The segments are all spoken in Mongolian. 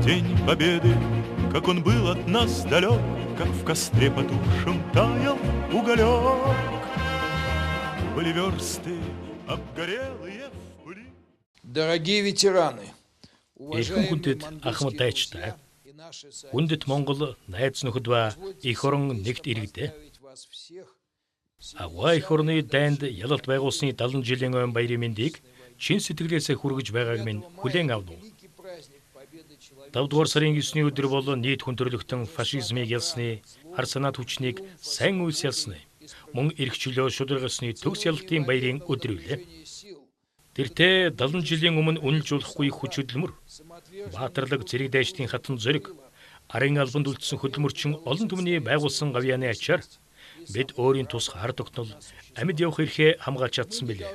День Победы, как он был от нас далек, как в костре потухшем таял уголек. Были версты обгорелые в пыли. Дорогие ветераны, Эрхэм хүндэт ахмад дайчтай. Хүндэт Монгол найз нөхөд ба их орон нэгт иргэдэ. Аваа их орны дайнд ялалт байгуулсны 70 жилийн ойн баярын мэндийг чин сэтгэлээсээ хүргэж байгааг минь хүлээн авна. 5 дугаар сарын 9-ний өдөр бол нийт хүндрэлтэн фашизмыг ялсны, хар санаат хүчнийг сайн үйлс ялсны, мөн эрх чөлөө шударгасны төгс ялалтын баярын өдөр үлээ. Тэртээ 70 жилийн өмнө үнэлж болохгүй хүч хөдөлмөр, баатарлаг зэрэг дайчдын хатан зориг, арын албанд үлдсэн хөдөлмөрчин олон түмний байгуулсан гавьяаны ачаар бид өөрийн тусгай хар тогтнол амьд явах эрхээ хамгаалж чадсан билээ.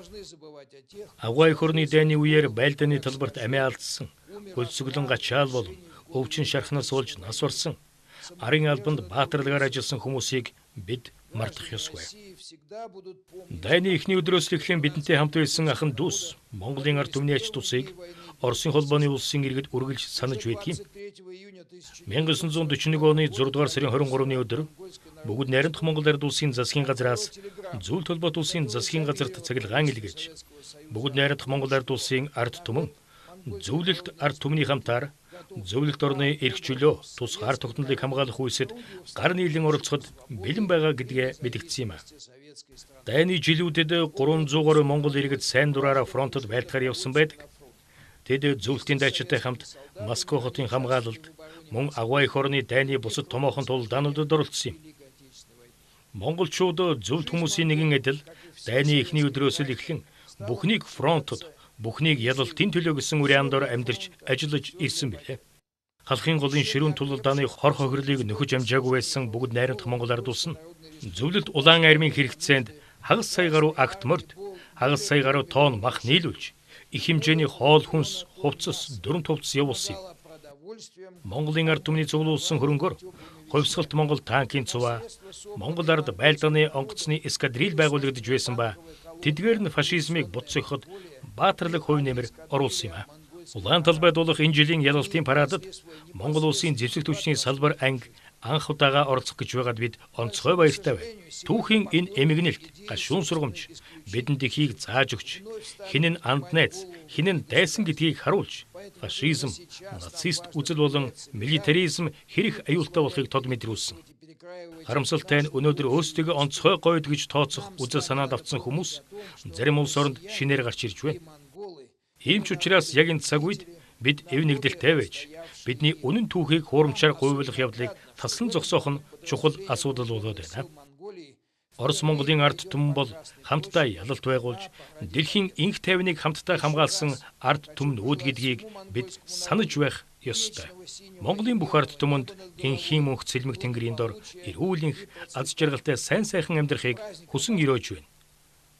Аваа их орны дайны үеэр байлдааны талбарт амиа алдсан, хөлсөглөн гачаал болон өвчин шархнаас олж нас барсан, арын албанд баатарлагаар ажилласан хүмүүсийг бид мартах ёсгүй. Дайны эхний өдрөөс эхлэн бидэнтэй хамт байсан ахын дүүс, Монголын ард түмний ач тусыг Оросын холбооны улсын иргэд үргэлж санаж байдгийг. 1941 оны 6 дугаар сарын 23-ны өдөр бүгд найрамдах Монгол ард улсын засгийн газраас зүйл толгойд улсын засгийн газарт цахилгаан илгээж, бүгд найрамдах Монгол ард улсын ард түмэн зөвлөлт ард түмний хамтаар зөвлөлт орны эрх чөлөө тусгай ард тогтнолыг хамгаалах үйлсэд гар нийлэн оролцоход бэлэн байгаа гэдгээ мэдгдсэн юм а. Дайны жилүүдэд 300 гаруй Монгол иргэд сайн дураараа фронтод байлтахаар явсан байдаг. Тэд зөвлөлтийн дайчтай хамт Москва хотын хамгаалалд мөн аваа их орны дайны бусад томоохон тулдаануудад оролцсон юм. Монголчууд зөвлөлт хүмүүсийн нэгэн адил дайны эхний өдрөөс л эхлэн бүхнийг фронтод, бүхнийг ялалтын төлөө гэсэн уриандор амьдарч ажиллаж ирсэн билээ. Халахын голын ширүүн тулдааны хор хохирлыг нөхөж амжаагүй байсан бүгд найрамдах Монгол ард улс нь зөвлөлт улаан армийн хэрэгцээнд хагас сая гаруй акт морд, хагас сая гаруй тонн мах нийлүүлж, их хэмжээний хоол хүнс, хувцас, дөрөн тувцас явуулсан юм. Монголын ард түмний цуглуулсан хөрөнгөөр хувьсгалт Монгол танкын цуваа, Монгол ард байлдааны онгоцны эскадрил байгуулагдж байсан ба тэдгээр нь фашизмыг буцсахад баатарлаг хувь нэмэр оруулсан юм а. Улаан талбайд болох энэ жилийн ялалтын парадад Монгол улсын зэвсэг түвшний салбар анги анх удаага оролцох гэж байгаад бид онцгой баяртай байна. Түүхийн энэ эмгэнэлт, гашуун сургамж бидэнд ихийг зааж өгч, хин нь анд найз, хин нь дайсан гэдгийг харуулж, фашизм, нацист үзэл болон милитаризм хэрэг аюултай болохыг тод мэдрүүлсэн. Харамсалтай нь өнөөдөр өөрсдөө онцгой гойд гэж тооцох үзэл санаанд авсан хүмүүс зарим улс оронд шинээр гарч ирж байна. Ийм ч учраас яг энэ цаг үед бид эв нэгдэлтэй байж, бидний үнэн түүхийг хуурамчаар гуйвуулах явдлыг таслан зогсоох нь чухал асуудал болоод байна. Орос Монголын ард түмэн бол хамтдаа ялалт байгуулж, дэлхийн инх тайвныг хамтдаа хамгаалсан ард түмнүүд гэдгийг бид санаж байх ёстой. Монголын бүх ард түмэнд инхийн мөнх цэлмэг тэнгэрийн дор эрүүл инх аз жаргалтай сайн сайхан амьдрахыг хүсэн өрөөж байна.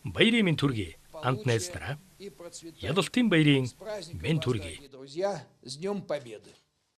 Баярын минь төргий, анд найз нараа. Ялалтын баярын минь төргий. С Днем Победы!